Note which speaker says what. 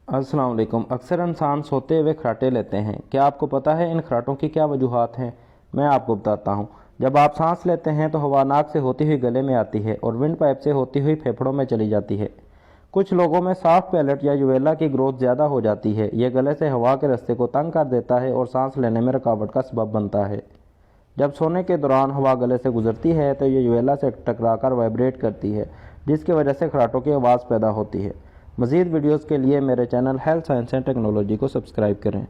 Speaker 1: अस्सलाम वालेकुम। अक्सर इंसान सोते हुए खराटे लेते हैं। क्या आपको पता है इन खराटों की क्या वजूहात हैं? मैं आपको बताता हूँ। जब आप सांस लेते हैं तो हवा नाक से होती हुई गले में आती है और विंड पाइप से होती हुई फेफड़ों में चली जाती है। कुछ लोगों में सॉफ्ट पैलेट या यूवेला की ग्रोथ ज़्यादा हो जाती है। यह गले से हवा के रास्ते को तंग कर देता है और सांस लेने में रुकावट का सबब बनता है। जब सोने के दौरान हवा गले से गुजरती है तो ये यूवेला से टकराकर वाइब्रेट करती है, जिसकी वजह से खराटों की आवाज़ पैदा होती है। मज़ीद वीडियोज़ के लिए मेरे channel health science and technology को सब्सक्राइब करें।